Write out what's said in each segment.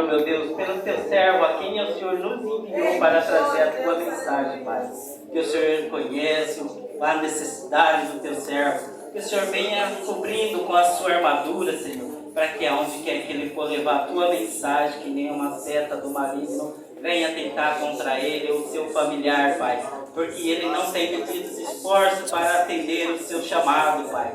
Senhor, meu Deus, pelo teu servo, a quem o Senhor nos enviou para trazer a tua mensagem, Pai. Que o Senhor conhece a necessidade do teu servo. Que o Senhor venha cobrindo com a sua armadura, Senhor, para que aonde quer que ele for levar a tua mensagem, que nenhuma seta do maligno venha tentar contra ele ou seu familiar, Pai. Porque ele não tem medidos esforços para atender o seu chamado, Pai.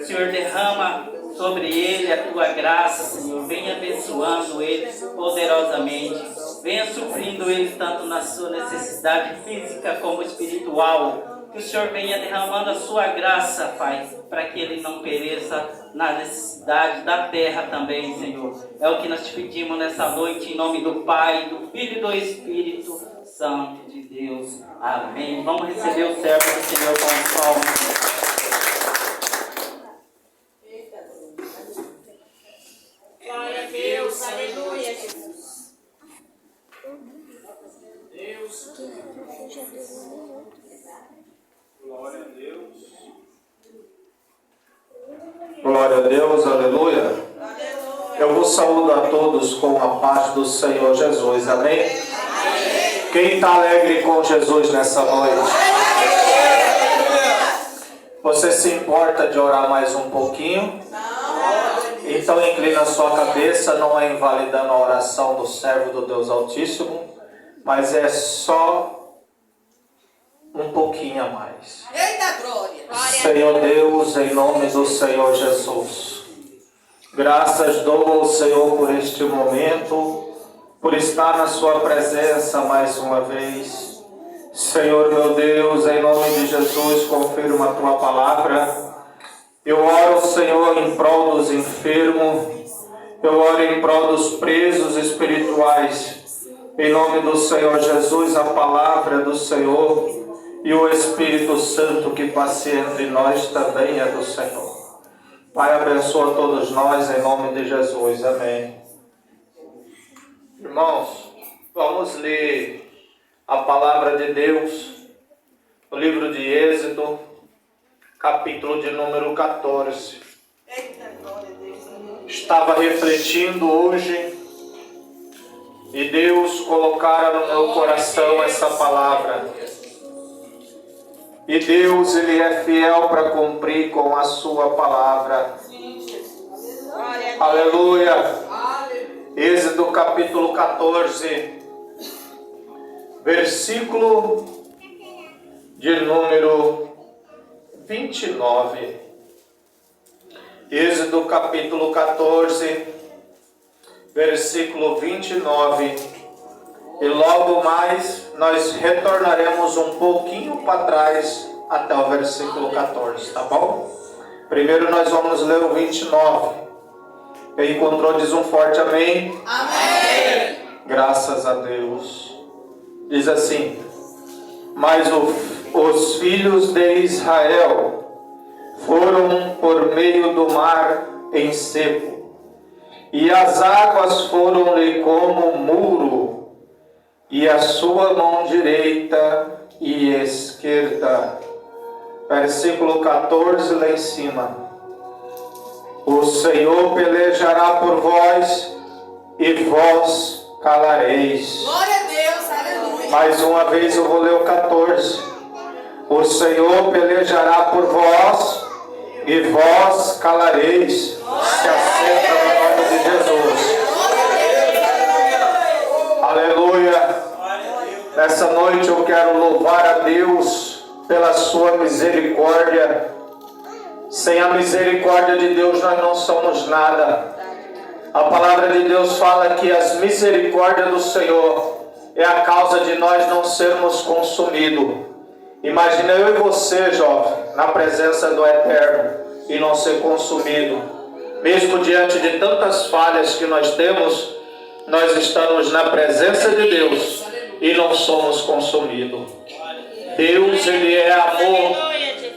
Senhor, derrama sobre ele a tua graça, Senhor. Venha abençoando ele poderosamente. Venha suprindo ele tanto na sua necessidade física como espiritual. Que o Senhor venha derramando a sua graça, Pai, para que ele não pereça na necessidade da terra também, Senhor. É o que nós te pedimos nessa noite, em nome do Pai, do Filho e do Espírito Santo de Deus. Amém. Vamos receber o servo do Senhor com os palmas. Glória a Deus, aleluia, Jesus. Deus. Glória a Deus. Glória a Deus, aleluia. Eu vos saúdo a todos com a paz do Senhor Jesus, amém? Quem está alegre com Jesus nessa noite? Você se importa de orar mais um pouquinho? Então inclina a sua cabeça, não é invalidando a oração do servo do Deus Altíssimo, mas é só um pouquinho a mais. Eita glória! Senhor Deus, em nome do Senhor Jesus, graças dou ao Senhor por este momento, por estar na sua presença mais uma vez. Senhor meu Deus, em nome de Jesus, confirma a tua palavra. Eu oro, Senhor, em prol dos enfermos, eu oro em prol dos presos espirituais. Em nome do Senhor Jesus, a palavra do Senhor e o Espírito Santo que passeia entre nós também é do Senhor. Pai, abençoa todos nós em nome de Jesus. Amém. Irmãos, vamos ler a palavra de Deus no livro de Êxodo, capítulo de número 14. Estava refletindo hoje e Deus colocara no meu coração essa palavra. E Deus, Ele é fiel para cumprir com a sua palavra. Aleluia. Êxodo capítulo 14, versículo de número 29. Êxodo capítulo 14, versículo 29. E logo mais nós retornaremos um pouquinho para trás até o versículo 14, tá bom? Primeiro nós vamos ler o 29. Quem encontrou diz um forte amém. Amém. Graças a Deus. Diz assim: mas os filhos de Israel foram por meio do mar em seco, e as águas foram-lhe como muro, e a sua mão direita e esquerda. Versículo 14 lá em cima. O Senhor pelejará por vós, e vós calareis. Glória a Deus, aleluia. Mais uma vez eu vou ler o 14. O Senhor pelejará por vós, e vós calareis. Se assenta no nome de Jesus. Aleluia. Nessa noite eu quero louvar a Deus pela sua misericórdia. Sem a misericórdia de Deus nós não somos nada. A palavra de Deus fala que as misericórdias do Senhor é a causa de nós não sermos consumidos. Imagina eu e você, jovem, na presença do Eterno e não ser consumido. Mesmo diante de tantas falhas que nós temos, nós estamos na presença de Deus e não somos consumidos. Deus, Ele é amor,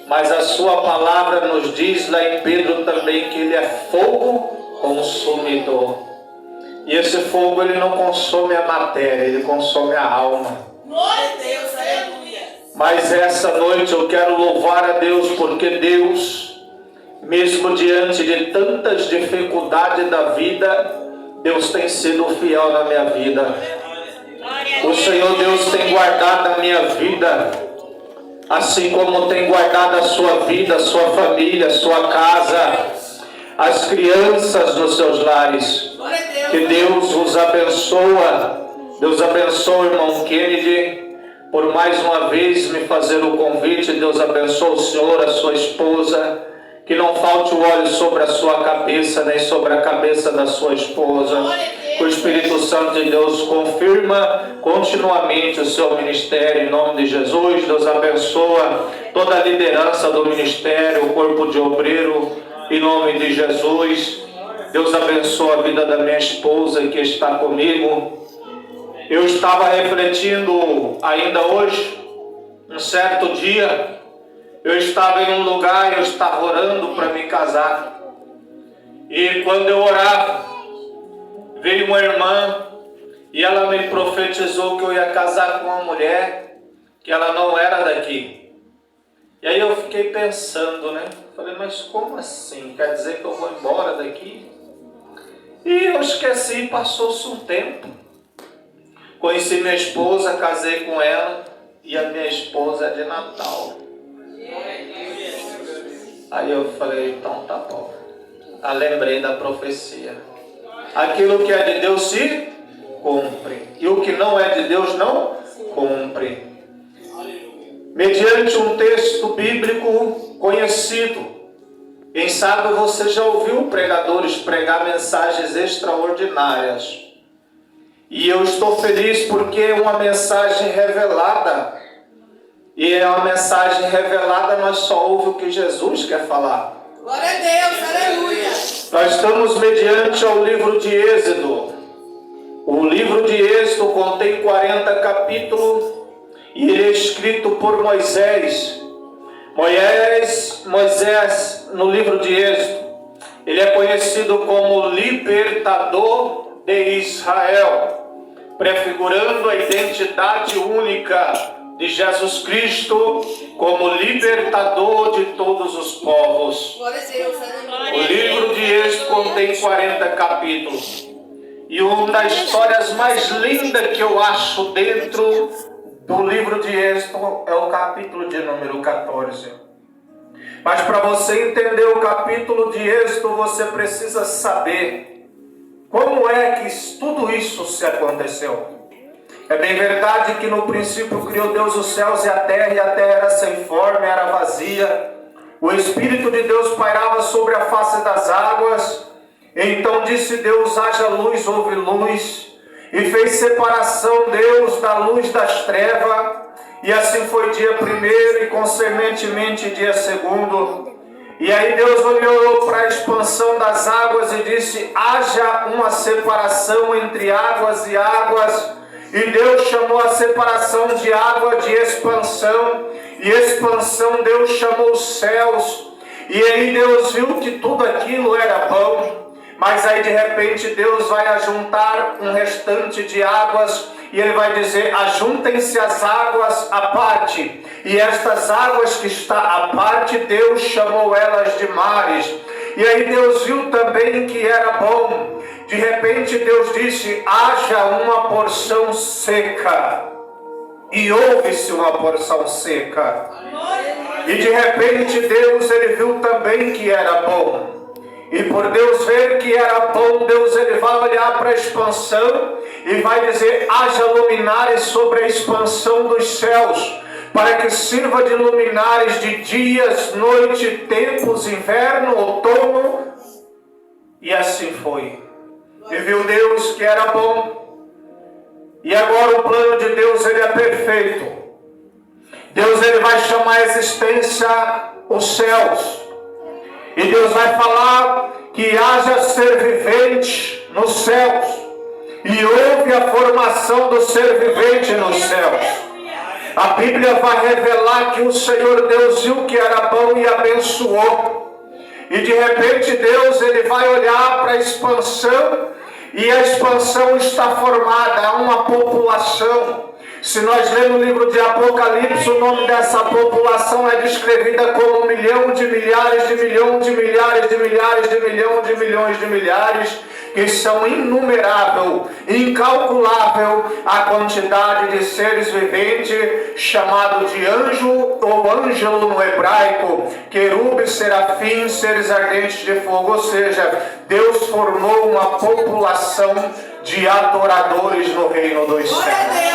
mas a sua palavra nos diz lá em Pedro também que Ele é fogo consumidor. E esse fogo, ele não consome a matéria, ele consome a alma. Glória a Deus, aleluia. Mas essa noite eu quero louvar a Deus, porque Deus, mesmo diante de tantas dificuldades da vida, Deus tem sido fiel na minha vida. O Senhor Deus tem guardado a minha vida, assim como tem guardado a sua vida, a sua família, a sua casa, as crianças dos seus lares. Que Deus os abençoa. Deus abençoe o irmão Kennedy por mais uma vez me fazer o convite. Deus abençoe o senhor, a sua esposa. Que não falte o óleo sobre a sua cabeça, nem sobre a cabeça da sua esposa. O Espírito Santo de Deus confirma continuamente o seu ministério em nome de Jesus. Deus abençoa toda a liderança do ministério, o corpo de obreiro, em nome de Jesus. Deus abençoa a vida da minha esposa que está comigo. Eu estava refletindo ainda hoje, um certo dia, eu estava em um lugar e eu estava orando para me casar. E quando eu orava, veio uma irmã e ela me profetizou que eu ia casar com uma mulher que ela não era daqui. E aí eu fiquei pensando, né? Falei, mas como assim? Quer dizer que eu vou embora daqui? E eu esqueci, passou-se um tempo. Conheci minha esposa, casei com ela e a minha esposa é de Natal. Aí eu falei, então tá bom. Aí lembrei da profecia. Aquilo que é de Deus se cumpre. E o que não é de Deus não cumpre. Mediante um texto bíblico conhecido. Quem sabe você já ouviu pregadores pregar mensagens extraordinárias. E eu estou feliz porque é uma mensagem revelada. E é uma mensagem revelada, nós só ouvimos o que Jesus quer falar. Glória a Deus, aleluia. Nós estamos mediante ao livro de Êxodo. O livro de Êxodo contém 40 capítulos e ele é escrito por Moisés. Moisés, no livro de Êxodo, ele é conhecido como libertador de Israel, prefigurando a identidade única de Jesus Cristo como libertador de todos os povos. O livro de Êxodo contém 40 capítulos. E uma das histórias mais lindas que eu acho dentro do livro de Êxodo é o capítulo de número 14. Mas para você entender o capítulo de Êxodo, você precisa saber como é que tudo isso se aconteceu. É bem verdade que no princípio criou Deus os céus e a terra era sem forma, era vazia. O Espírito de Deus pairava sobre a face das águas. Então disse Deus, haja luz, houve luz. E fez separação Deus da luz das trevas. E assim foi dia primeiro e consequentemente dia segundo. E aí Deus olhou para a expansão das águas e disse, haja uma separação entre águas e águas. E Deus chamou a separação de água de expansão. E expansão Deus chamou os céus. E aí Deus viu que tudo aquilo era bom. Mas aí de repente Deus vai ajuntar um restante de águas. E Ele vai dizer, ajuntem-se as águas à parte. E estas águas que está à parte, Deus chamou elas de mares. E aí Deus viu também que era bom. De repente Deus disse, haja uma porção seca. E houve-se uma porção seca. E de repente Deus, Ele viu também que era bom. E por Deus ver que era bom, Deus ele vai olhar para a expansão e vai dizer, haja luminares sobre a expansão dos céus, para que sirva de luminares de dias, noite, tempos, inverno, outono. E assim foi. E viu Deus que era bom. E agora o plano de Deus ele é perfeito. Deus ele vai chamar a existência os céus. E Deus vai falar que haja ser vivente nos céus. E houve a formação do ser vivente nos céus. A Bíblia vai revelar que o Senhor Deus viu que era bom e abençoou. E de repente Deus ele vai olhar para a expansão. E a expansão está formada, há uma população. Se nós lermos o livro de Apocalipse, o nome dessa população é descrevida como 1 milhão de milhares de milhões de milhares de milhares de milhões de milhões de milhares, que são inumerável, incalculável a quantidade de seres viventes, chamado de anjo ou ângelo no hebraico, querube, serafim, seres ardentes de fogo. Ou seja, Deus formou uma população de adoradores no reino dos céus.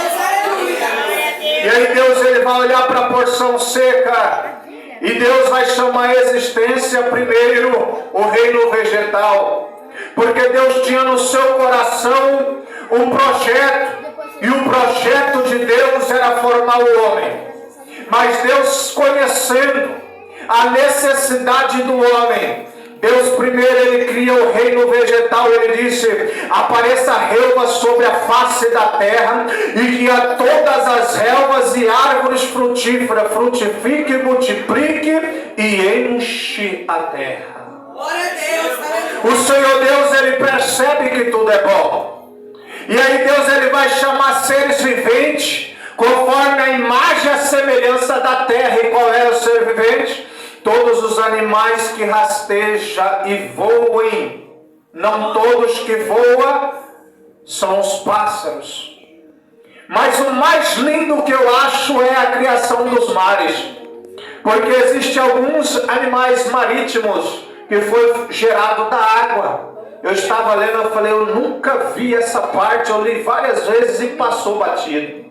E aí Deus ele vai olhar para a porção seca e Deus vai chamar a existência primeiro o reino vegetal, porque Deus tinha no seu coração um projeto, e o projeto de Deus era formar o homem. Mas Deus, conhecendo a necessidade do homem, Deus primeiro ele cria o reino vegetal. Ele disse: apareça relva sobre a face da terra, e que a todas as relvas e árvores frutíferas frutifique, multiplique e enche a terra. O Senhor Deus ele percebe que tudo é bom, e aí Deus ele vai chamar seres viventes conforme a imagem e a semelhança da terra. E qual é o ser vivente? Todos os animais que rastejam e voem. Não todos que voam são os pássaros. Mas o mais lindo que eu acho é a criação dos mares. Porque existem alguns animais marítimos que foi gerado da água. Eu estava lendo, eu falei, eu nunca vi essa parte, eu li várias vezes e passou batido.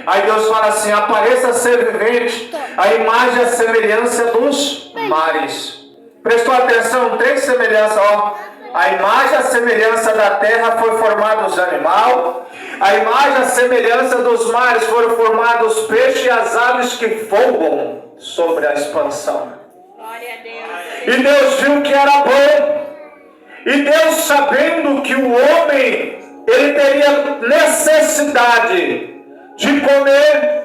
Aí Deus fala assim: apareça ser vivente, a imagem e a semelhança dos mares. Prestou atenção? 3 semelhanças, ó. A imagem e a semelhança da terra foi formado os animais. A imagem e a semelhança dos mares foram formados os peixes e as aves que voam sobre a expansão. Glória a Deus. E Deus viu que era bom. E Deus, sabendo que o homem ele teria necessidade de comer,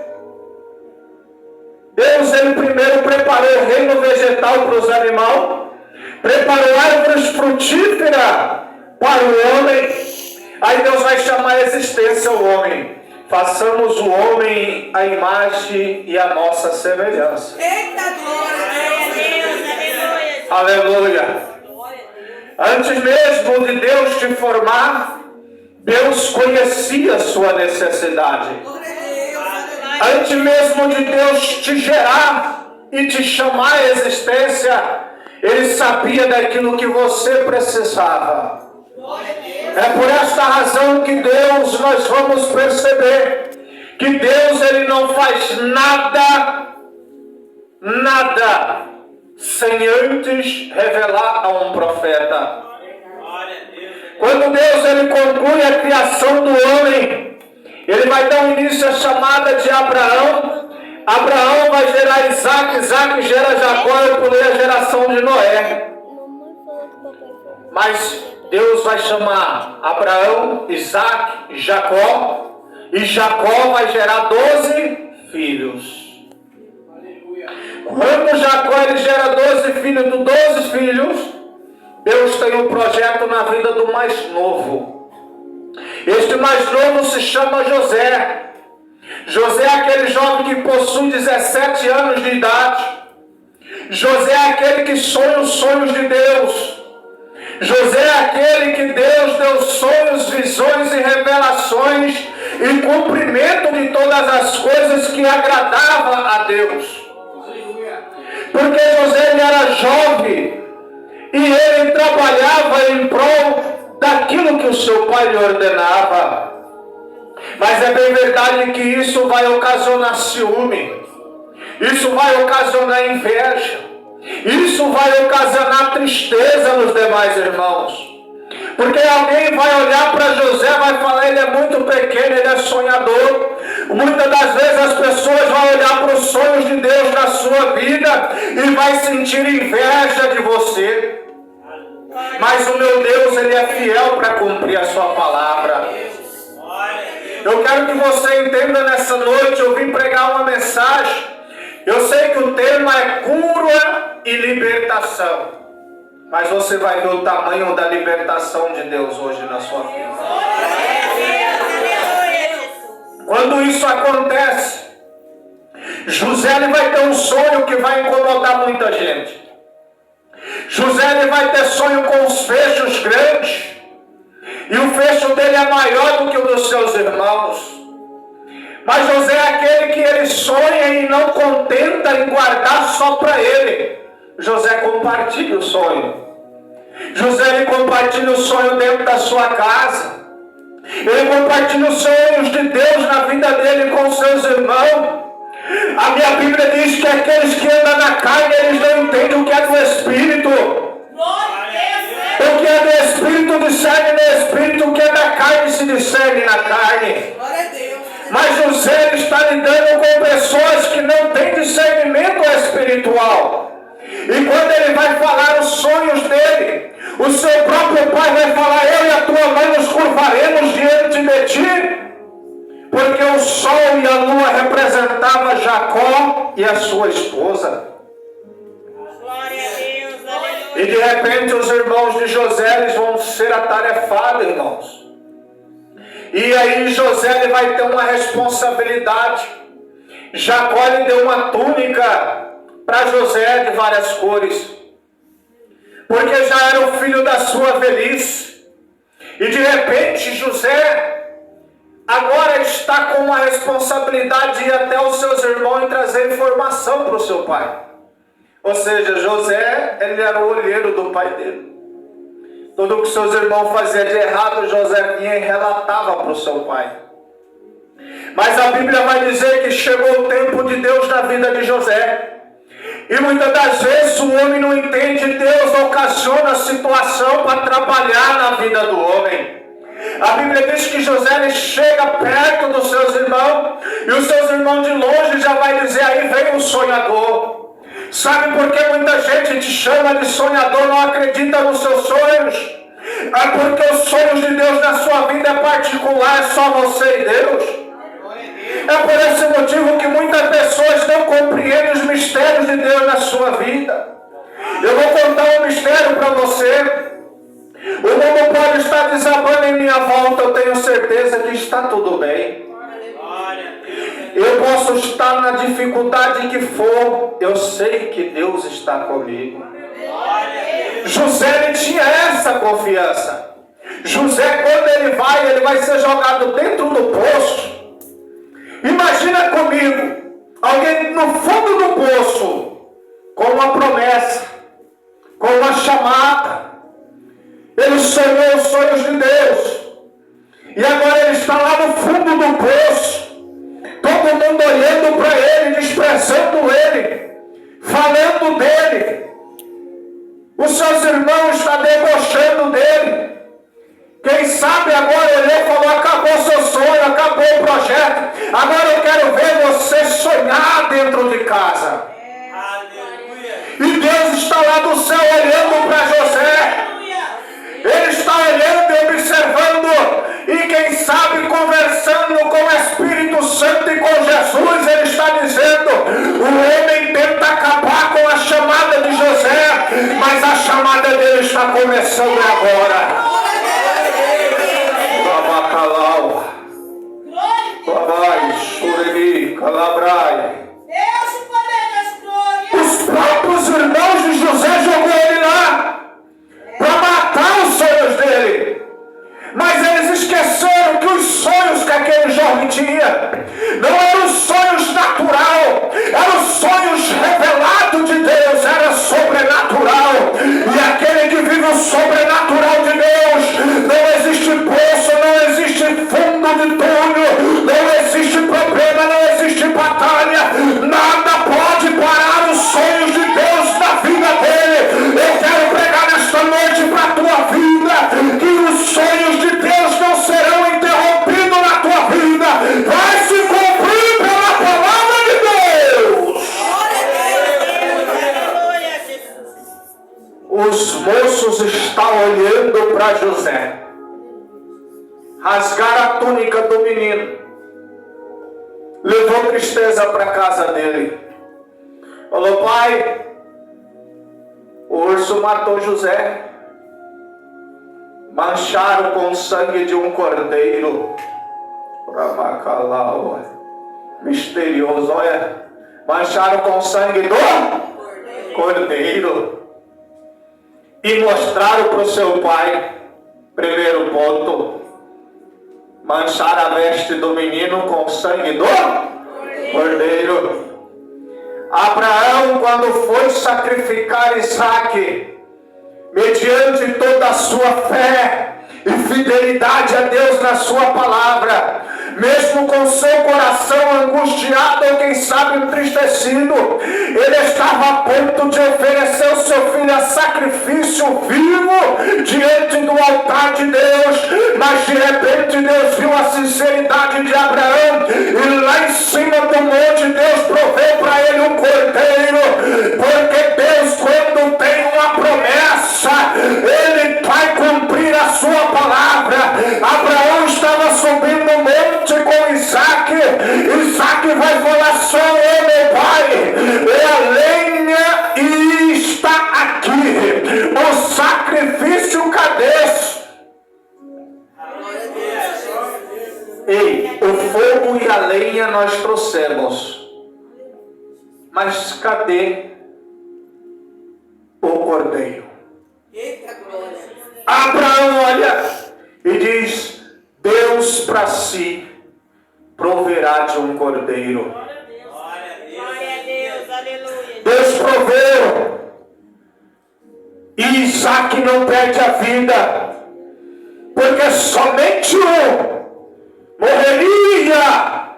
Deus ele primeiro preparou o reino vegetal para os animais, preparou árvores frutíferas para o homem. Aí Deus vai chamar a existência o homem. Façamos o homem a imagem e a nossa semelhança. Eita glória! Aleluia! Antes mesmo de Deus te formar, Deus conhecia a sua necessidade. Antes mesmo de Deus te gerar e te chamar à existência, Ele sabia daquilo que você precisava. É por esta razão que Deus, nós vamos perceber que Deus ele não faz nada sem antes revelar a um profeta. Quando Deus ele conclui a criação do homem, ele vai dar início à chamada de Abraão. Abraão vai gerar Isaac, Isaac gera Jacó. Eu pulei a geração de Noé. Mas Deus vai chamar Abraão, Isaac, Jacó, e Jacó vai gerar 12 filhos. Quando Jacó ele gera 12 filhos, dos 12 filhos, Deus tem um projeto na vida do mais novo. Este mais novo se chama José. José é aquele jovem que possui 17 anos de idade. José é aquele que sonha os sonhos de Deus. José é aquele que Deus deu sonhos, visões e revelações e cumprimento de todas as coisas que agradavam a Deus. Porque José ele era jovem e ele trabalhava em prol daquilo que o seu pai lhe ordenava. Mas é bem verdade que isso vai ocasionar ciúme, isso vai ocasionar inveja, isso vai ocasionar tristeza nos demais irmãos. Porque alguém vai olhar para José e vai falar, ele é muito pequeno, ele é sonhador. Muitas das vezes as pessoas vão olhar para os sonhos de Deus na sua vida e vai sentir inveja de você. Mas o meu Deus, ele é fiel para cumprir a sua palavra. Eu quero que você entenda nessa noite, eu vim pregar uma mensagem. Eu sei que o tema é cura e libertação. Mas você vai ver o tamanho da libertação de Deus hoje na sua vida. Quando isso acontece, José ele vai ter um sonho que vai incomodar muita gente. José ele vai ter sonho com os fechos grandes, e o fecho dele é maior do que o dos seus irmãos. Mas José é aquele que ele sonha e não contenta em guardar só para ele. José compartilha o sonho. José ele compartilha o sonho dentro da sua casa. Ele compartilha os sonhos de Deus na vida dele com seus irmãos. A minha Bíblia diz que aqueles que andam na carne, eles não entendem o que é do Espírito. O que é do Espírito discerne no Espírito, o que é da carne se discerne na carne. Mas José está lidando com pessoas que não têm discernimento espiritual. E quando ele vai falar os sonhos dele, o seu próprio pai vai falar: eu e a tua mãe nos curvaremos diante de ti. Porque o sol e a lua representavam Jacó e a sua esposa. Glória a Deus, aleluia. E de repente os irmãos de José eles vão ser atarefados, irmãos. E aí José ele vai ter uma responsabilidade. Jacó lhe deu uma túnica para José de várias cores, porque já era o filho da sua velhice. E de repente José agora está com uma responsabilidade de ir até os seus irmãos e trazer informação para o seu pai. Ou seja, José, ele era o olheiro do pai dele. Tudo o que seus irmãos faziam de errado, José vinha e relatava para o seu pai. Mas a Bíblia vai dizer que chegou o tempo de Deus na vida de José. E muitas das vezes o homem não entende, Deus ocasiona a situação para trabalhar na vida do homem. A Bíblia diz que José ele chega perto dos seus irmãos, e os seus irmãos de longe já vai dizer: aí vem um sonhador. Sabe por que muita gente te chama de sonhador, não acredita nos seus sonhos? É porque os sonhos de Deus na sua vida é particular, é só você e Deus. É por esse motivo que muitas pessoas não compreendem os mistérios de Deus na sua vida. Eu vou contar um mistério para você. O mundo pode estar desabando em minha volta, eu tenho certeza que está tudo bem. Eu posso estar na dificuldade que for, eu sei que Deus está comigo. José ele tinha essa confiança. José, quando ele vai ser jogado dentro do poço. Imagina comigo, alguém no fundo do poço, com uma promessa, com uma chamada. Ele sonhou os sonhos de Deus. E agora ele está lá no fundo do poço. Todo mundo olhando para ele, desprezando ele, falando dele. Os seus irmãos estão debochando dele. Quem sabe agora olhou e falou: acabou seu sonho, acabou o projeto. Agora eu quero ver você sonhar dentro de casa. E Deus está lá do céu olhando para José. Ele está olhando e observando, e quem sabe conversando com o Espírito Santo e com Jesus. Ele está dizendo: o homem tenta acabar com a chamada de José, mas a chamada dele está começando agora. Os próprios irmãos de José jogou ele lá para matar os sonhos dele. Mas eles esqueceram que os sonhos que aquele jovem tinha não eram sonhos natural, eram sonhos revelados de Deus, era sobrenatural. E aquele que vive o sobrenatural de Deus, não existe poço, não existe fundo de túnel, não existe problema, não existe batalha, nada pode parar os sonhos de Deus na vida dele. Eu quero pregar nesta noite para a tua vida, que os sonhos de Deus não serão interrompidos na tua vida, vai se cumprir pela palavra de Deus. Os moços estão olhando para José, rasgaram a túnica do menino, levou tristeza para a casa dele, falou: pai, o urso matou José, mancharam com o sangue de um cordeiro. misterioso, olha. Mancharam com o sangue do Cordeiro. E mostraram para o seu pai. Primeiro ponto. Mancharam a veste do menino com o sangue do Cordeiro. Abraão, quando foi sacrificar Isaque, mediante toda a sua fé e fidelidade a Deus na sua palavra, mesmo com seu coração angustiado ou quem sabe entristecido, ele estava a ponto de oferecer o seu filho a sacrifício vivo diante do altar de Deus. Mas de repente Deus viu a sinceridade de Abraão e lá em cima do monte Deus proveu para ele um cordeiro, porque Deus, quando tem uma promessa, ele vai cumprir a sua palavra. Abraão estava subindo o monte com Isaque. Isaque vai falar: sou eu, meu pai, é a lenha e está aqui. O sacrifício cadê? Ei, o fogo e a lenha nós trouxemos, mas cadê o cordeiro? Abraão olha e diz: Deus para si proverá de um cordeiro. Glória a Deus, aleluia. Deus proveu. E Isaque não perde a vida, porque somente um morreria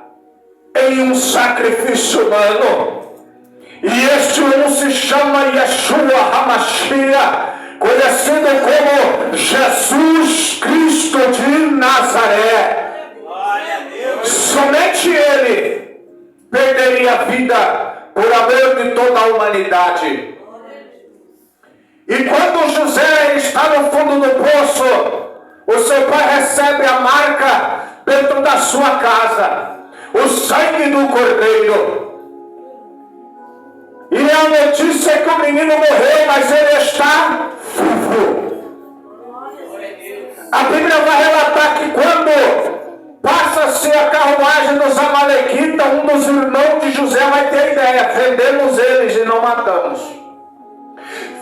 em um sacrifício humano. E este um se chama Yeshua HaMashiach, conhecido como Jesus Cristo de Nazaré. Somente ele perderia a vida por amor de toda a humanidade. E quando José está no fundo do poço, o seu pai recebe a marca dentro da sua casa, o sangue do cordeiro. E a notícia é que o menino morreu, mas ele está vivo. A Bíblia vai relatar que quando passa-se a carruagem dos amalequitas, um dos irmãos de José vai ter ideia: vendemos eles e não matamos.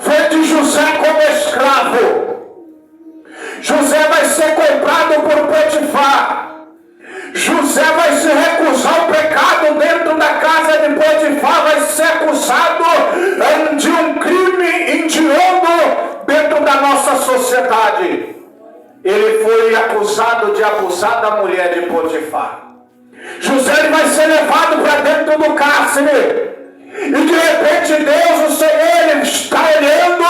Vende José como escravo. José vai ser comprado por Potifar. José vai se recusar ao pecado dentro da casa de Potifar, vai ser acusado de um crime hediondo dentro da nossa sociedade. Ele foi acusado de abusar da mulher de Potifar. José ele vai ser levado para dentro do cárcere. E de repente Deus, o Senhor, ele está olhando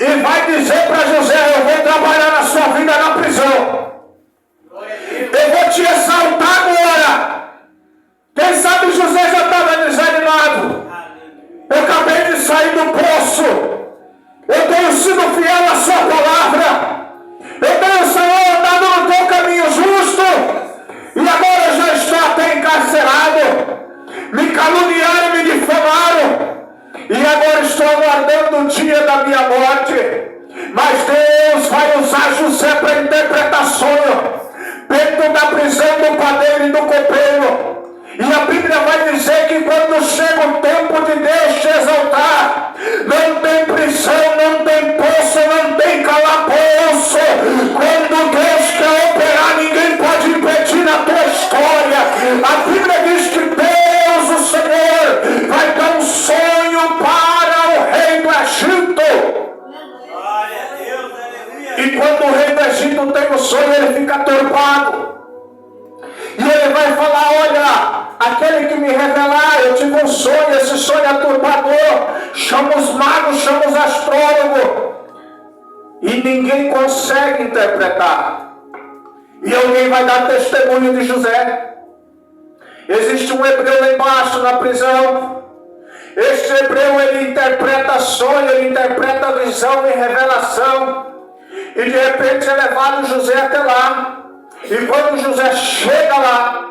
e vai dizer para José: eu vou trabalhar na sua vida na prisão. Eu vou te exaltar agora. Quem sabe José já estava desanimado. Eu acabei de sair do poço. Eu tenho sido fiel à sua palavra. Eu tenho, Senhor, andado no teu caminho justo. E agora eu já estou até encarcerado. Me caluniaram e me difamaram. E agora estou aguardando o dia da minha morte. Mas Deus vai usar José para interpretar sonho dentro da prisão do padeiro e do copeiro. E a Bíblia vai dizer que quando chega o tempo de Deus te exaltar, não tem prisão, não tem poço, não tem calabouço. Quando Deus quer operar, ninguém pode impedir a tua história. A Bíblia diz que Deus, o Senhor, vai dar um sonho para o rei do Egito. E quando o rei do Egito tem o sonho, ele fica turbado. E ele vai falar: olha, aquele que me revelar, eu tive um sonho, esse sonho é turbador. Chama os magos, chama os astrólogos. E ninguém consegue interpretar. E alguém vai dar testemunho de José. Existe um hebreu lá embaixo na prisão. Este hebreu, ele interpreta sonho, ele interpreta visão e revelação. E de repente é levado José até lá. E quando José chega lá,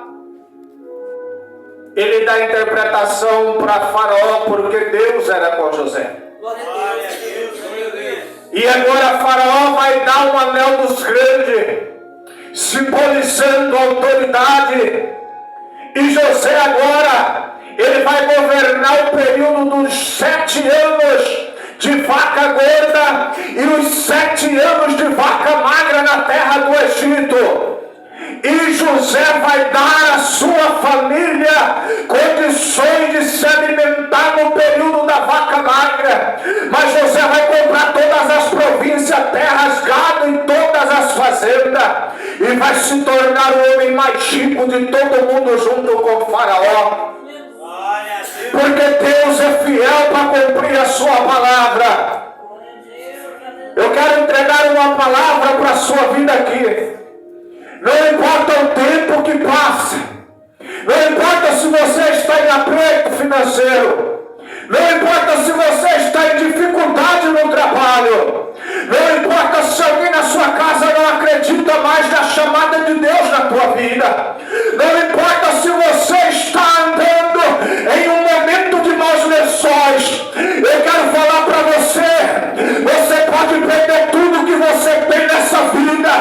ele dá interpretação para Faraó, porque Deus era com José. E agora Faraó vai dar um anel dos grandes, simbolizando a autoridade. E José agora, ele vai governar o período dos 7 anos de vaca gorda e os 7 anos de vaca magra na terra do Egito. E José vai dar à sua família condições de se alimentar no período da vaca magra. Mas José vai comprar todas as províncias, terras, gado em todas as fazendas. E vai se tornar o homem mais rico de todo mundo junto com o faraó. Porque Deus é fiel para cumprir a sua palavra. Eu quero entregar uma palavra para a sua vida aqui. Não importa o tempo que passa, não importa se você está em aperto financeiro, não importa se você está em dificuldade no trabalho, não importa se alguém na sua casa não acredita mais na chamada de Deus na tua vida, não importa se você está andando em um momento de maus lençóis. Eu quero falar para você, você pode perder tudo que você tem nessa vida,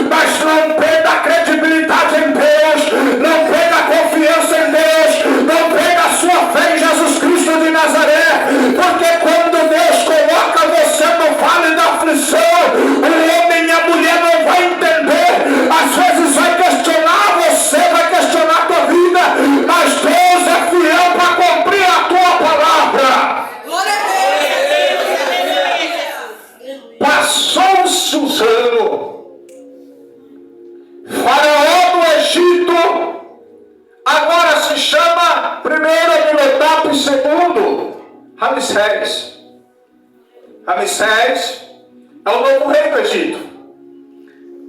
mas não perda a credibilidade em Deus, não perda a confiança em Deus, não perda a sua fé em Jesus Cristo de Nazaré, porque quando Deus coloca você no vale da aflição, o homem e a mulher não vai entender, às vezes vai questionar você, vai questionar a tua vida, mas Deus é fiel para cumprir a tua palavra. Passou-se os anos, Faraó do Egito agora se chama primeiro Aminotapo e segundo Ramsés. Ramsés é o novo rei do Egito.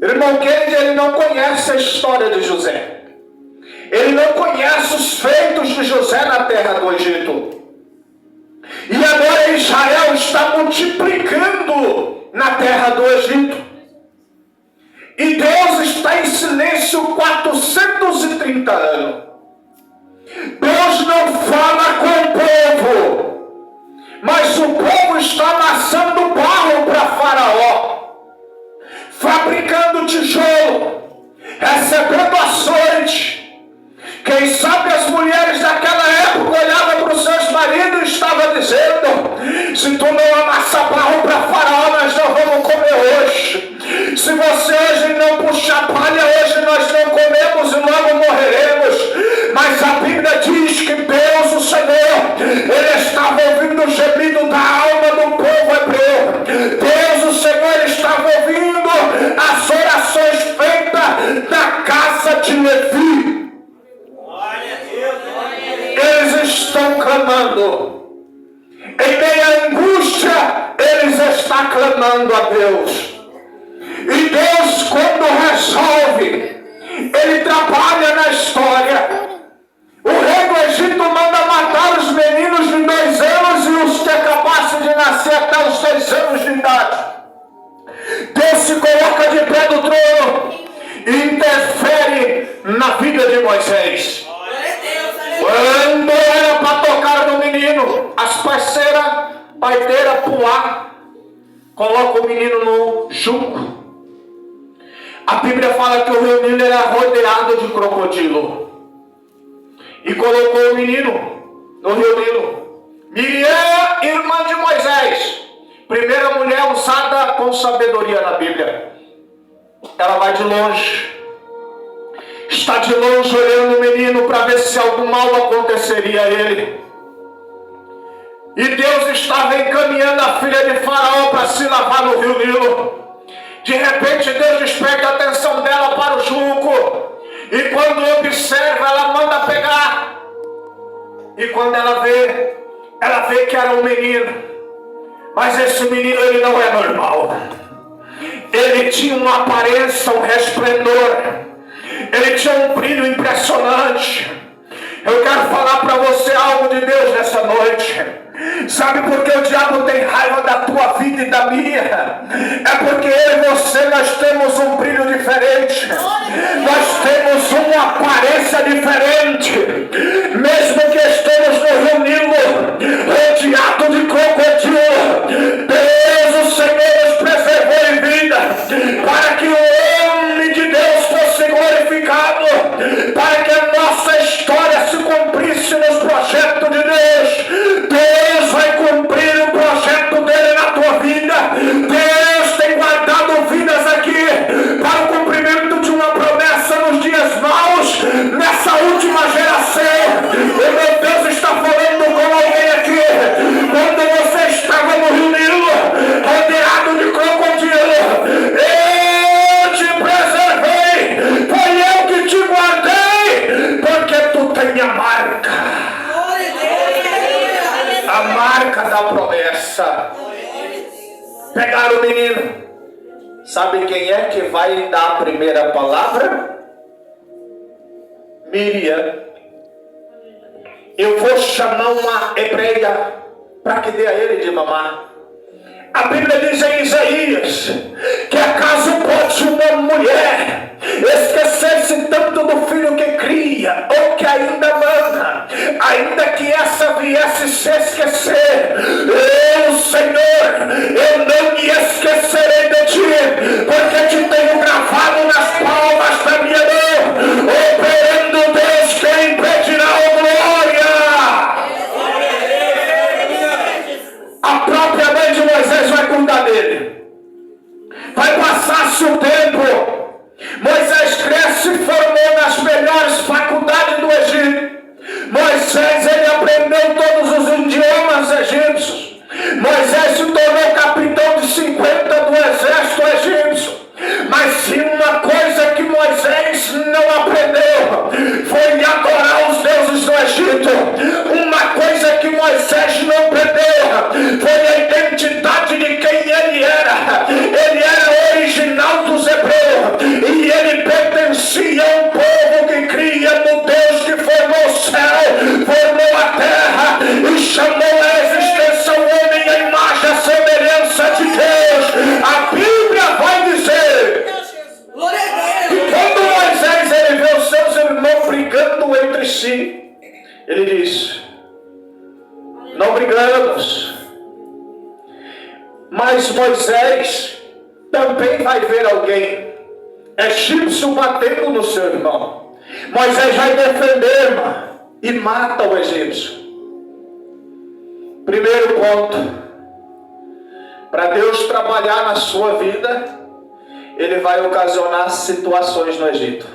Irmão Kennedy, ele não conhece a história de José. Ele não conhece os feitos de José na terra do Egito. E agora Israel está multiplicando na terra do Egito. E Deus está em silêncio 430 anos. Deus não fala com o povo, mas o povo está amassando barro para Faraó, fabricando tijolo, recebendo açoite. Quem sabe as mulheres daquela época olhavam para os seus maridos e estavam dizendo: se tu não amassar barro para Faraó, nós não vamos comer hoje. Se você hoje não puxar palha, hoje nós não comemos e logo morreremos. Mas a Bíblia diz que Deus, o Senhor, Ele estava ouvindo o gemido da alma do povo hebreu. Deus, o Senhor, estava ouvindo as orações feitas na casa de Levi. Eles estão clamando. Em meio à angústia, eles estão clamando a Deus. E Deus, quando resolve, Ele trabalha na história. O rei do Egito manda matar os meninos de 2 anos e os que acabassem de nascer até os 2 anos de idade. Deus se coloca de pé do trono e interfere na vida de Moisés. Quando era para tocar no menino, as parteiras pular, coloca o menino no jugo. A Bíblia fala que o rio Nilo era rodeado de crocodilo. E colocou o menino no rio Nilo. Miriam, irmã de Moisés, primeira mulher usada com sabedoria na Bíblia. Ela vai de longe. Está de longe olhando o menino para ver se algum mal aconteceria a ele. E Deus estava encaminhando a filha de Faraó para se lavar no rio Nilo. De repente Deus desperta a atenção dela para o jugo. E quando observa, ela manda pegar. E quando ela vê que era um menino. Mas esse menino, ele não é normal. Ele tinha uma aparência, um resplendor. Ele tinha um brilho impressionante. Eu quero falar para você algo de Deus nessa noite. Sabe por que o diabo tem raiva da tua vida e da minha? É porque eu e você, nós temos um brilho diferente. Nós temos uma aparência diferente. Mesmo que estemos no Rio Nilo, rodeado de crocodilo, Deus, o Senhor, nos preservou em vida, para que o nome de Deus fosse glorificado, para que a nossa história Pegaram o menino. Sabe quem é que vai dar a primeira palavra? Miriam. Eu vou chamar uma hebreia para que dê a ele de mamar. A Bíblia diz em Isaías que acaso pode uma mulher esquecer-se tanto do filho que cria ou que ainda manda, ainda que essa viesse se esquecer, eu, Senhor, eu não me esquecerei de ti, porque te tenho gravado nas palmas da minha mão, operando Deus que impedirá a glória. A própria mãe de Moisés vai cuidar dele. Vai passar-se o tempo. Moisés cresce e formou nas melhores faculdades do Egito. Moisés, ele aprendeu todos os idiomas egípcios. Moisés se tornou capitão de 50 do exército egípcio. Mas sim, uma coisa que Moisés não aprendeu foi adorar os deuses do Egito. Uma coisa que Moisés não aprendeu foi a identidade de quem ele era. Ele era original dos hebreus e ele pertencia a um povo que cria no Deus que formou o céu, formou a terra e chamou a existência o homem à imagem, a semelhança de Deus. A Bíblia vai dizer que quando Moisés ele vê os seus irmãos brigando entre si, ele diz: não brigamos. Mas Moisés também vai ver alguém egípcio batendo no seu irmão. Moisés vai defender, irmão, e mata o egípcio. Primeiro ponto: para Deus trabalhar na sua vida, ele vai ocasionar situações no Egito.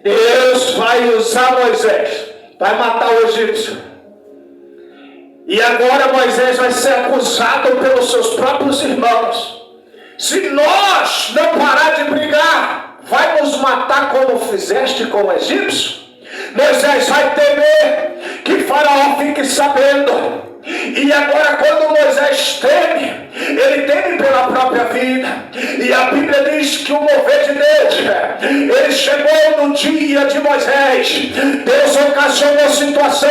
Deus vai usar Moisés, vai matar o egípcio. E agora Moisés vai ser acusado pelos seus próprios irmãos. Se nós não parar de brigar, vai nos matar como fizeste com o egípcio? Moisés vai temer que Faraó fique sabendo. E agora quando Moisés teme, ele teme pela própria vida. E a Bíblia diz que o mover de Deus, ele chegou no dia de Moisés. Deus ocasionou a situação.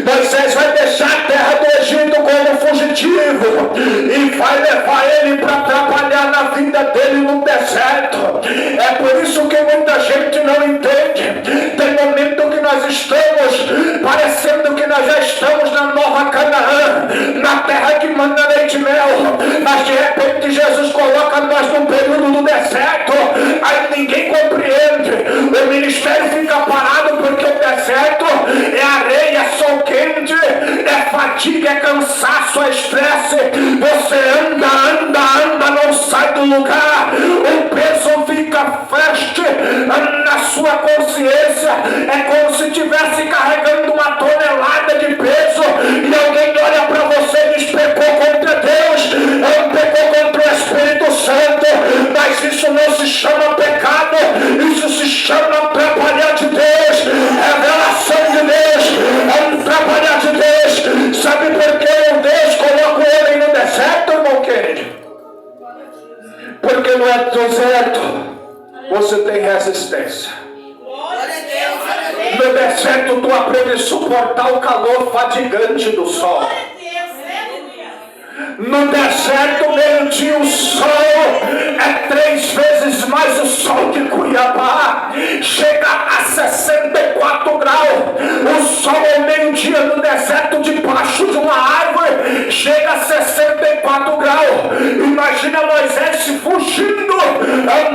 Moisés vai deixar a terra do Egito como fugitivo e vai levar ele para trabalhar na vida dele no deserto. É por isso que muita gente não entende. Tem momento que nós estamos parecendo que nós já estamos na nova Canaã, na terra que manda leite e mel, mas de repente Jesus coloca nós num período do deserto. Aí ninguém compreende. O ministério fica parado porque o deserto é areia, é sol quente, é fadiga, é cansaço, é estresse. Você anda, não sai do lugar. O peso fica forte na sua consciência. É como se estivesse carregando uma tonelada de peso e alguém olha para você e diz: pecou contra Deus, pecou contra o Espírito Santo. Mas isso não se chama pecado, isso se chama trabalhar de Deus, revelação de Deus, é um trabalhar de Deus. Sabe por que Deus coloca o homem no deserto, irmão querido? Porque no deserto você tem resistência. No deserto tu aprende a suportar o calor fadigante do sol. No deserto, meio-dia, o sol é 3 vezes mais o sol de Cuiabá. Chega a 64 graus. O sol ao meio-dia no deserto, debaixo de uma árvore, chega a 64 graus. Imagina Moisés se fugindo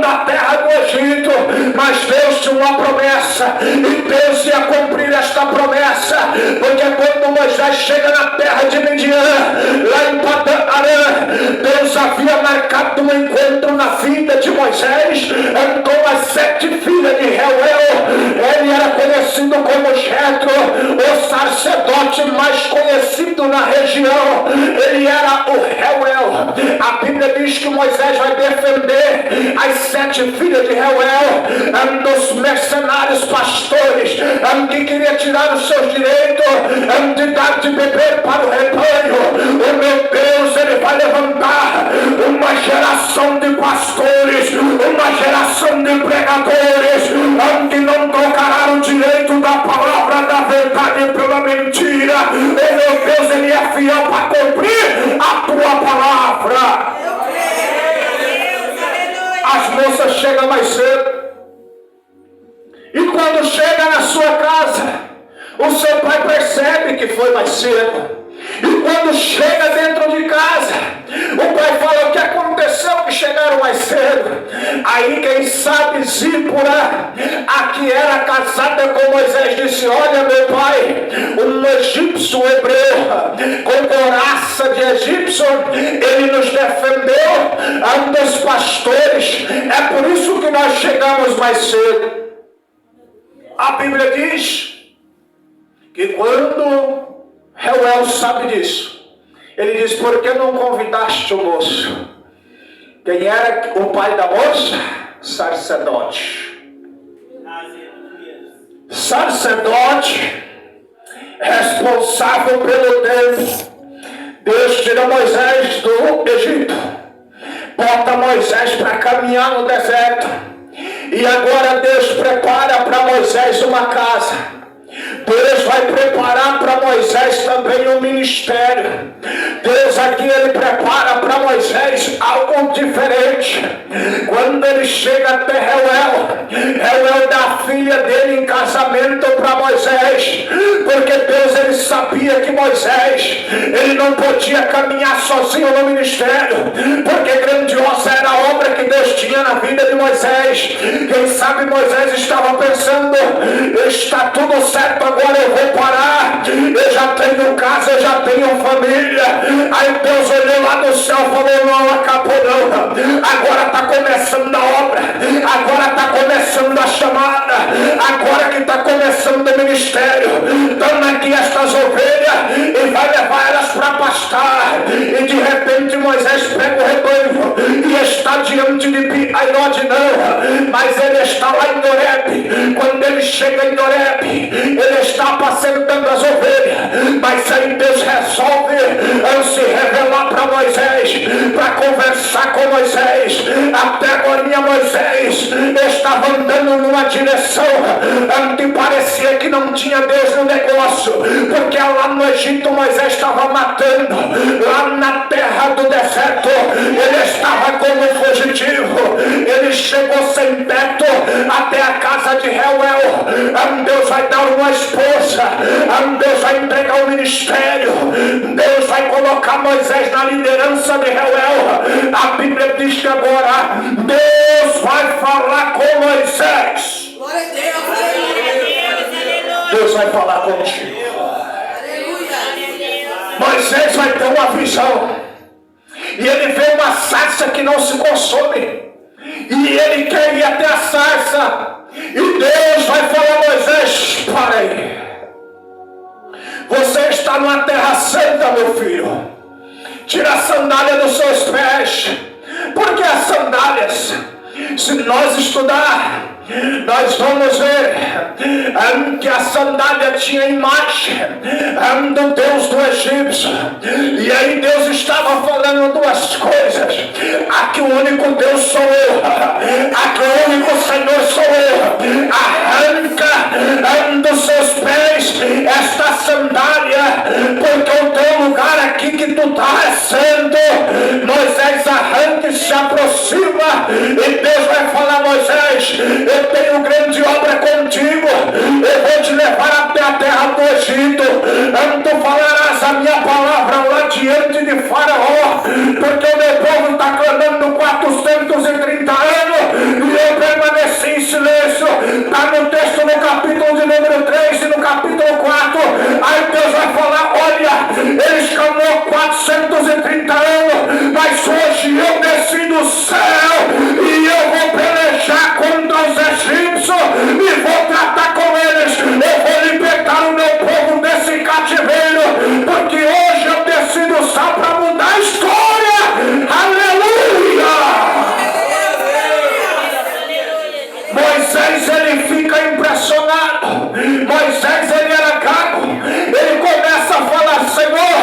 da terra do Egito. Mas Deus tinha uma promessa, e Deus ia cumprir esta promessa. Porque quando Moisés chega na terra de Midian, lá em Padan-Aram, Deus havia marcado um encontro na vida de Moisés com as 7 filhas de Reuel. Ele era conhecido como Jetro, o sacerdote mais conhecido na região, ele era o Reuel. A Bíblia diz que Moisés vai defender as 7 filhas de Reuel, dos mercenários pastores, que queria tirar os seus direitos, de dar de beber para o rebanho. O meu Deus, ele vai levantar uma geração de pastores, uma geração de pregadores, que não trocará o direito da palavra da verdade pela mentira. O meu Deus, ele é fiel para cumprir a tua palavra. As moças chegam mais cedo, e quando chega na sua casa, o seu pai percebe que foi mais cedo. E quando chega dentro de casa, o pai fala: o que aconteceu que chegaram mais cedo? Aí quem sabe Zípora, a que era casada com Moisés, disse: olha meu pai, um egípcio hebreu com couraça de egípcio, ele nos defendeu dos pastores, é por isso que nós chegamos mais cedo. A Bíblia diz que quando Reuel sabe disso, ele diz: por que não convidaste o moço? Quem era o pai da moça? Sacerdote. Sacerdote, responsável pelo tempo. Deus tira Moisés do Egito, bota Moisés para caminhar no deserto, e agora Deus prepara para Moisés uma casa. Deus vai preparar para Moisés também um ministério. Deus aqui, ele prepara para Moisés algo diferente. Quando ele chega até Reuel dá a filha dele em casamento para Moisés, porque Deus, ele sabia que Moisés, ele não podia caminhar sozinho no ministério, porque grandiosa era a obra que Deus tinha na vida de Moisés. Quem sabe Moisés estava pensando: está tudo certo, agora eu vou parar, eu já tenho casa, eu já tenho família. Aí Deus olhou lá do céu e falou: não acabou não, agora está começando a obra, agora está começando a chamada, agora que está começando o ministério. Toma aqui estas ovelhas e vai levar elas para pastar. E de repente Moisés pega o rebanho e está diante de Pi-Hairode, não, mas ele está lá em Horebe. Quando ele chega em Horebe, ele está apacentando as ovelhas, mas aí Deus resolve se revelar para Moisés, para conversar com Moisés. Até agora Moisés estava andando numa direção que parecia que não tinha Deus no negócio, porque lá no Egito Moisés estava matando, lá na terra do deserto ele estava como fugitivo. Ele chegou sem teto até a casa de Reuel. Deus vai dar uma esposa, Deus vai entregar o ministério, Deus vai colocar Moisés na liderança de Reuel. A Bíblia diz que agora Deus vai falar com Moisés. Glória a Deus. Deus vai falar contigo. Moisés vai ter uma visão, e ele vê uma sarça que não se consome, e ele quer ir até a sarça, e Deus vai falar: Moisés, para aí, você está numa terra santa, meu filho, tira a sandália dos seus pés. Porque as sandálias, se nós estudar, nós vamos ver que a sandália tinha imagem do Deus do egípcio. E aí Deus estava falando duas coisas: aqui o único Deus sou eu, aqui o único Senhor sou eu. Arranca dos seus pés esta sandália, porque o teu lugar aqui que tu está é santo. Moisés arranca e se aproxima, e Deus vai falar: Moisés, eu tenho grande obra contigo, eu vou te levar até a terra do Egito, tu falarás a minha palavra lá diante de Faraó, porque o meu povo está clamando 430 anos, e eu permaneci em silêncio. Está no texto no capítulo de número 3 e no capítulo 4, aí Deus vai falar: olha, eles clamou 430 anos, mas hoje eu desci do céu, e eu vou pelejar contra os egípcios, e vou tratar com eles, eu vou libertar o meu povo desse cativeiro, porque hoje Moisés, ele fica impressionado. Moisés, ele era gago. Ele começa a falar: Senhor,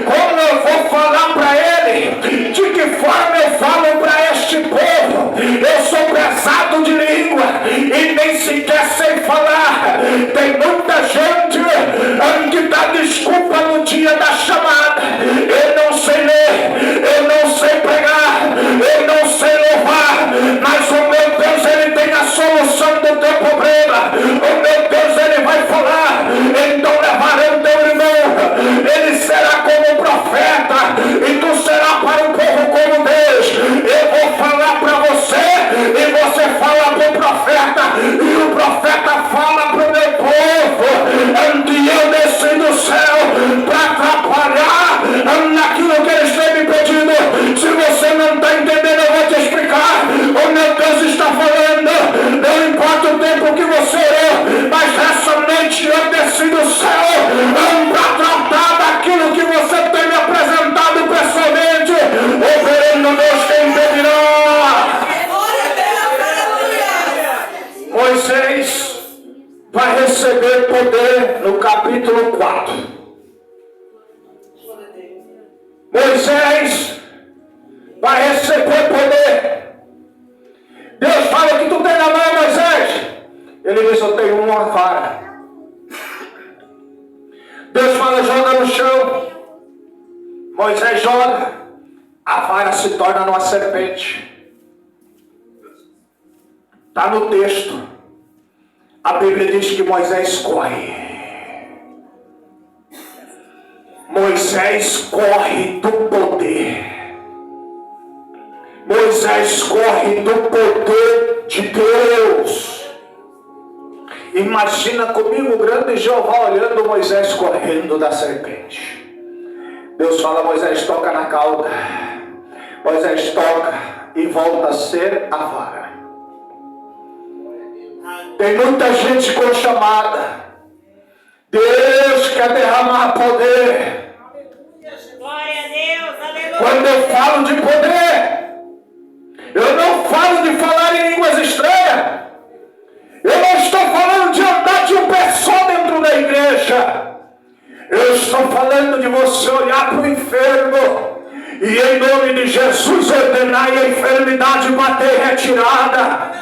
como eu vou falar para ele? De que forma eu falo para este povo? Eu sou pesado de língua e nem sequer sei falar. Tem muita gente que dá desculpa no dia da chamada. Eu não sei ler, eu não sei pregar, eu não sei louvar, mas o meu Deus, ele tem a solução do teu problema. O meu Deus, ele vai falar. Então levarão teu irmão, ele será como profeta e tu serás para o povo como Deus. Eu vou falar para você e você fala para o profeta e o profeta fala para o meu povo. E eu desci do céu para atrapalhar naquilo que eles têm me pedido. Se você não está entendendo, eu vou te explicar. O meu Deus está falando. Não importa o tempo que você orou, mas essa noite eu desci do céu para tratar daquilo que você tem me apresentado pessoalmente. Operando Deus, quem impedirá? Moisés vai receber poder no capítulo 4. Moisés vai receber poder. Deus fala: o que tu tem na mão, Moisés? Ele diz: eu tenho uma vara. Deus fala: joga no chão. Moisés joga, a vara se torna numa serpente. Está no texto. A Bíblia diz que Moisés corre. Moisés corre do poder. Moisés corre do poder de Deus. Imagina comigo o grande Jeová olhando Moisés correndo da serpente. Deus fala: Moisés, toca na cauda. Moisés toca e volta a ser a vara. Tem muita gente com chamada. Deus quer derramar poder. Glória a Deus, aleluia. Quando eu falo de poder, eu não falo de falar em línguas estranhas. Eu não estou falando de andar de um pé só dentro da igreja. Eu estou falando de você olhar para o enfermo e em nome de Jesus ordenar a enfermidade bater retirada.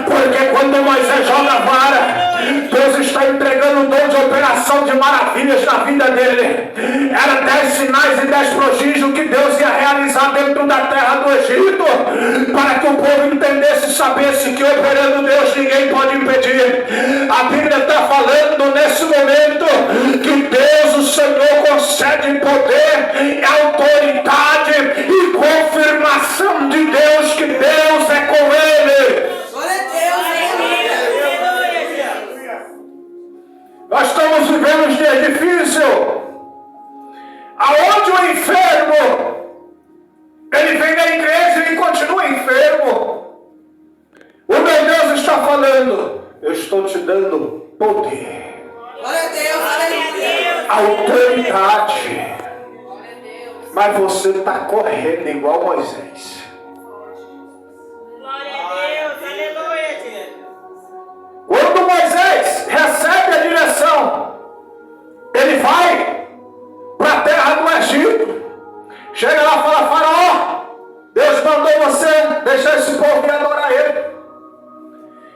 Porque quando Moisés joga a vara, Deus está entregando o dom de operação de maravilhas na vida dele. Era 10 sinais e 10 prodígios que Deus ia realizar dentro da terra do Egito, para que o povo entendesse e sabesse que operando Deus ninguém pode impedir. A Bíblia está falando nesse momento que Deus, o Senhor, concede poder, autoridade e confirmação de Deus, que Deus é com ele. Nós estamos vivendo uns dias difíceis, aonde o enfermo, ele vem na igreja e continua enfermo. O meu Deus está falando: eu estou te dando poder, autoridade, mas você está correndo igual Moisés. Glória a Deus, aleluia. Quando Moisés recebe a direção, ele vai para a terra do Egito. Chega lá e fala: Faraó, Deus mandou você deixar esse povo e adorar ele.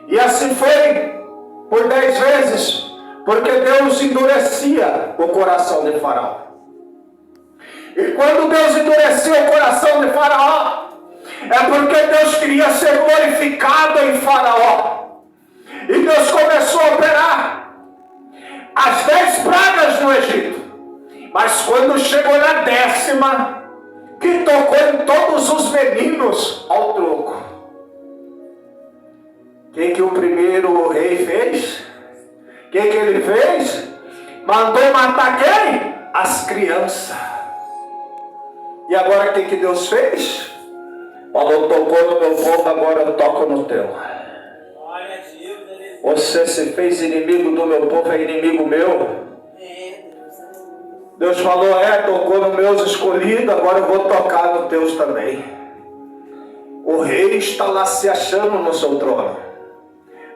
E assim foi por 10 vezes, porque Deus endurecia o coração de Faraó. E quando Deus endurecia o coração de Faraó, é porque Deus queria ser glorificado em Faraó. E Deus começou a operar as 10 pragas no Egito. Mas quando chegou na 10ª, que tocou em todos os meninos ao troco, o que o primeiro rei fez? O que ele fez? Mandou matar quem? As crianças. E agora o que Deus fez? Falou: tocou no meu povo, agora eu toco no teu. Você se fez inimigo do meu povo, é inimigo meu. Deus falou: tocou nos meus escolhidos, agora eu vou tocar nos teus também. O rei está lá se achando no seu trono.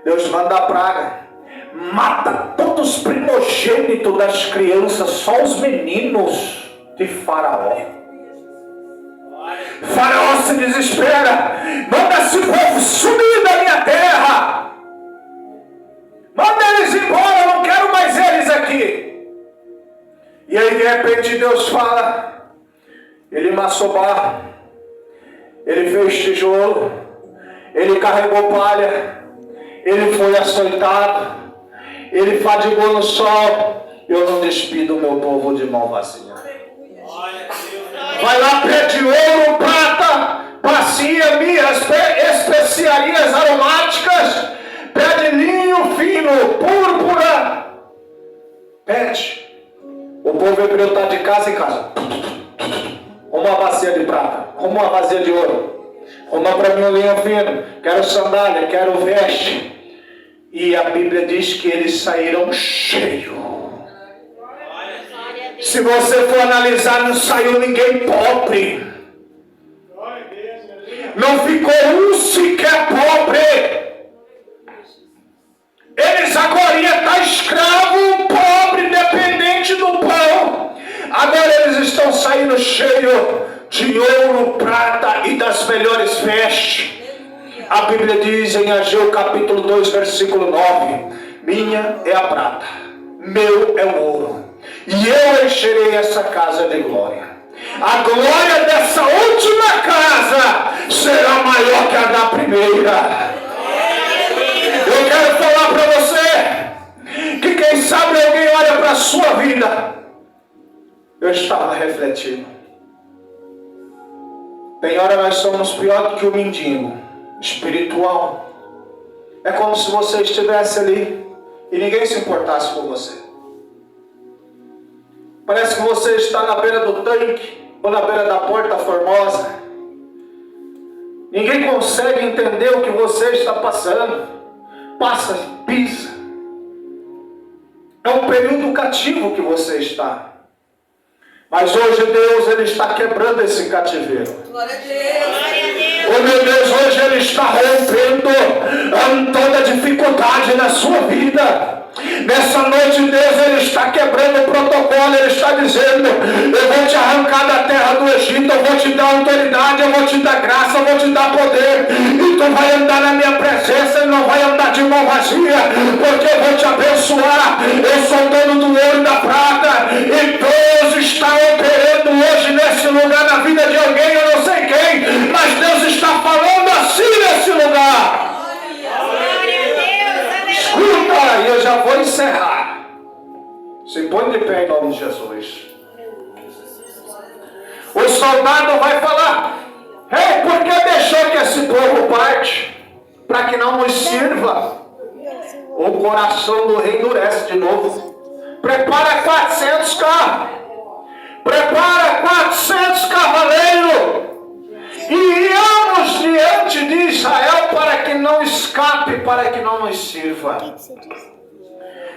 Deus manda a praga. Mata todos os primogênitos das crianças, só os meninos de Faraó. Faraó se desespera. Manda esse povo sumir da minha terra. Manda eles embora, eu não quero mais eles aqui. E aí de repente Deus fala. Ele amassou barro. Ele fez tijolo. Ele carregou palha. Ele foi açoitado. Ele fadigou no sol. Eu não despido o meu povo de mão vazia. Vai lá, pede ouro, prata, bacia, mirras, especiarias aromáticas. Pede linho fino, púrpura. Pede. O povo hebreu está de casa em casa. Uma bacia de prata, uma bacia de ouro. Uma para mim um linho fino. Quero sandália, quero veste. E a Bíblia diz que eles saíram cheios. Se você for analisar, não saiu ninguém pobre. Não ficou um sequer pobre. Eles agora iam estar escravo, pobre, dependente do pão. Agora eles estão saindo cheios de ouro, prata e das melhores vestes. A Bíblia diz em Ageu capítulo 2, versículo 9: minha é a prata, meu é o ouro, e eu encherei essa casa de glória. A glória dessa última casa será maior que a da primeira. Eu quero falar para você que quem sabe alguém olha para a sua vida. Eu estava refletindo. Tem hora nós somos pior do que o mendigo espiritual. É como se você estivesse ali e ninguém se importasse com você. Parece que você está na beira do tanque ou na beira da porta formosa. Ninguém consegue entender o que você está passando. Passa, pisa. É um período cativo que você está. Mas hoje Deus, Ele está quebrando esse cativeiro. Glória a Deus. Oh meu Deus, hoje Ele está rompendo toda dificuldade na sua vida. Nessa noite Deus, Ele está quebrando o protocolo. Ele está dizendo: eu vou te arrancar da terra do Egito, eu vou te dar autoridade, eu vou te dar graça, eu vou te dar poder, e tu vai andar na minha presença e não vai andar de mão vazia, porque eu vou te abençoar. Eu sou dono do ouro e da prata, e Deus está operando hoje nesse lugar, na vida de alguém, eu não sei quem, mas Deus está falando assim nesse lugar. Escuta, e eu já vou encerrar. Se põe de pé em nome de Jesus. O soldado vai falar: ei, por que deixou que esse povo parte? Para que não nos sirva. O coração do rei endurece de novo. Prepara 400 carros. Prepara 400 cavaleiros. E íamos diante de Israel para que não escape, para que não nos sirva.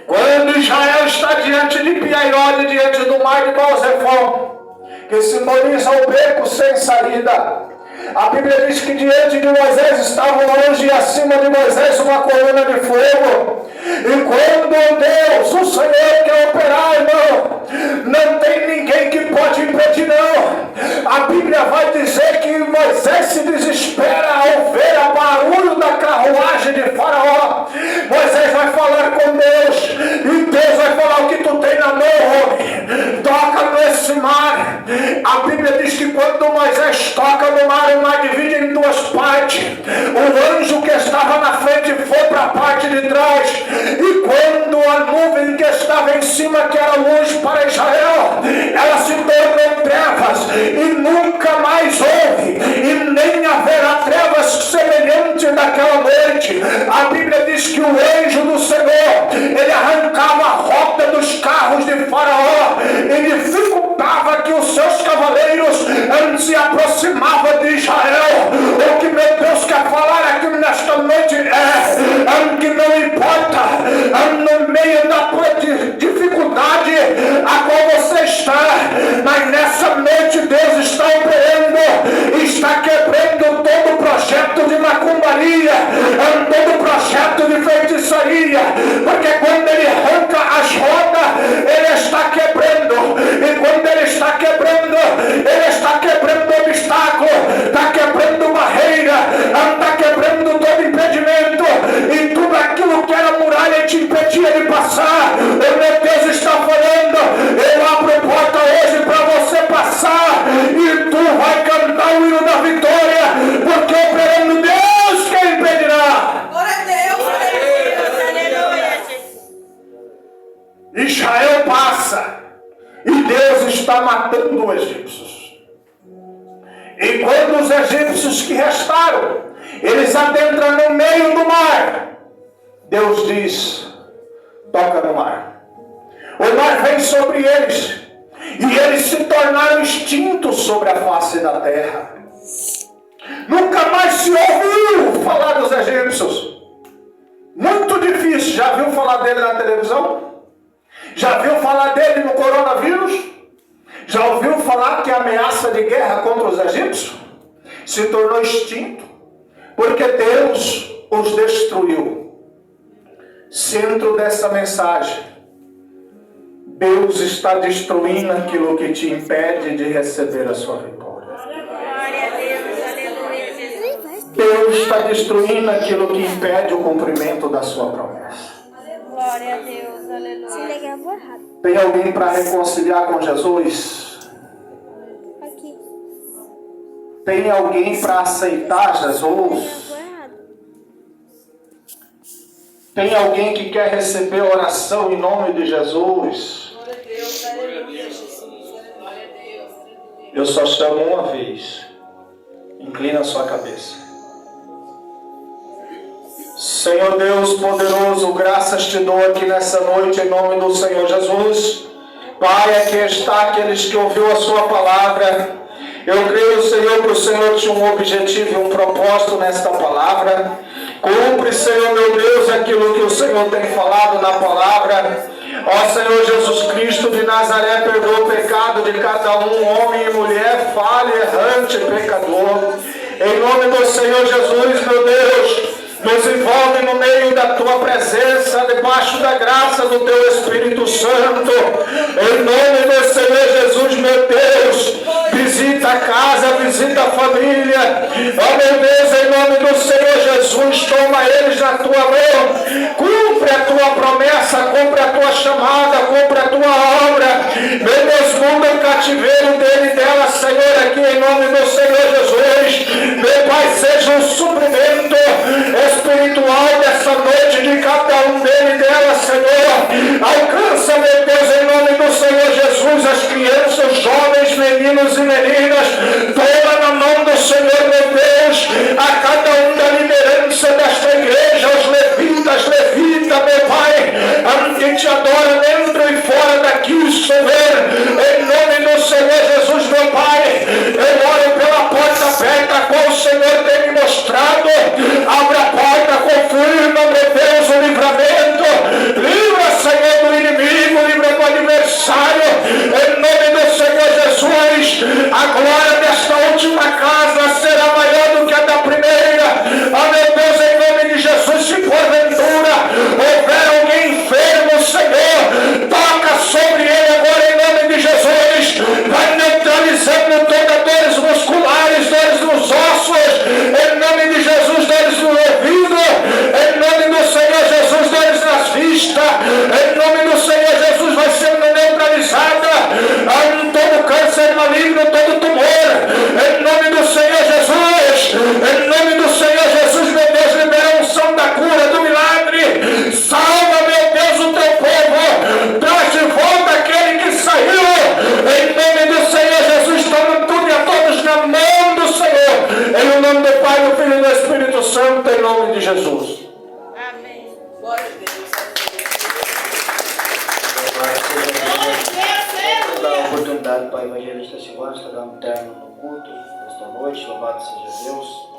Quando Israel está diante de Piairode, diante do mar de Baal-Zephon, que simboliza o beco sem saída, a Bíblia diz que diante de Moisés estava um anjo e acima de Moisés uma coluna de fogo. E quando Deus, o Senhor, quer operar, irmão, não tem ninguém que pode impedir, não. A Bíblia vai dizer que Moisés se desespera ao ver o barulho da carruagem de Faraó. Moisés vai falar com Deus, e Deus vai falar: o que tu tem na mão, homem? Toca nesse mar. A Bíblia diz que quando Moisés toca no mar, o mar divide em duas partes. O anjo que estava na frente foi para a parte de trás, e quando a nuvem que estava em cima, que era luz para Israel, ela se tornou trevas, e nunca mais houve, e nem haverá trevas semelhantes daquela noite. A Bíblia diz que o anjo do Senhor, ele arrancava a rota dos carros de Faraó, e dificultava que os seus cavaleiros se aproximavam de Israel. O que meu Deus quer falar aqui nesta noite é que não importa no meio da tua dificuldade a qual você está, mas nessa noite Deus está operando, está quebrando todo o projeto de macumbaria, todo o projeto de feitiçaria, Israel passa e Deus está matando os egípcios. E quando os egípcios que restaram, eles adentram no meio do mar, Deus diz: toca no mar. O mar vem sobre eles e eles se tornaram extintos sobre a face da terra. Nunca mais se ouviu falar dos egípcios. Muito difícil. Já viu falar dele na televisão? Já viu falar dele no coronavírus? Já ouviu falar que a ameaça de guerra contra os egípcios se tornou extinto? Porque Deus os destruiu. Centro dessa mensagem: Deus está destruindo aquilo que te impede de receber a sua vitória. Glória a Deus, aleluia, Jesus. Deus está destruindo aquilo que impede o cumprimento da sua promessa. Glória a Deus, aleluia. Tem alguém para reconciliar com Jesus? Aqui. Tem alguém para aceitar Jesus? Tem alguém que quer receber oração em nome de Jesus? Eu só chamo uma vez. Inclina a sua cabeça. Senhor Deus poderoso, graças te dou aqui nessa noite em nome do Senhor Jesus. Pai, aqui está aqueles que ouviu a sua palavra. Eu creio, Senhor, que o Senhor tinha um objetivo e um propósito nesta palavra. Cumpre, Senhor meu Deus, aquilo que o Senhor tem falado na palavra. Ó Senhor Jesus Cristo de Nazaré, perdoa o pecado de cada um, homem e mulher, falho, errante, pecador. Em nome do Senhor Jesus, meu Deus, nos envolve no meio da tua presença, debaixo da graça do teu Espírito Santo. Em nome do Senhor Jesus, meu Deus, visita a casa, visita a família. Ó meu Deus, em nome do Senhor Jesus, toma eles na tua mão. Cumpre a tua promessa, cumpre a tua chamada, cumpre a tua obra. Meu Deus, muda o cativeiro dele e dela, Senhor, aqui em nome do Senhor Jesus. Meu Pai, seja um suprimento espiritual dessa noite de cada um dele e dela, Senhor. Alcança, meu Deus, em nome do Senhor Jesus, as crianças, os jovens, meninos e meninas. Toma na mão do Senhor, meu Deus, a cada um da liderança desta igreja, os levitas, meu Pai, a quem te adora dentro e fora daqui, Senhor. Em nome do Senhor Jesus, meu Pai, eu oro pela porta aberta, a qual o Senhor tem me mostrado. Abra a porta, confirma, meu Deus, o livramento. Livra, Senhor, do inimigo, livra do adversário. Em nome do Senhor Jesus, a glória desta última casa será maior do que a da primeira. Ó meu Deus, em nome de Jesus, se porventura houver alguém enfermo, Senhor, toca sobre ele agora em nome de Jesus. Vai neutralizando todas dores musculares, dores nos ossos, em nome de Jesus, dores no ouvido, em nome do Senhor Jesus, dores nas vistas, em nome do Senhor Jesus, vai sendo neutralizada todo câncer maligno, todo tumor, em nome do Senhor Jesus, em nome do Senhor Jesus, meu Deus, libera a unção da cura, do milagre. Salva, meu Deus, o teu povo, traz de volta aquele que saiu, em nome do Senhor Jesus. Toma tudo e a todos na mão do Senhor, em nome do Pai, do Filho e do Espírito Santo, em nome de Jesus. Amém. Glória a Deus. Dar a oportunidade para o evangelista Silvano estar dando um termo no culto esta noite. Louvado seja Deus.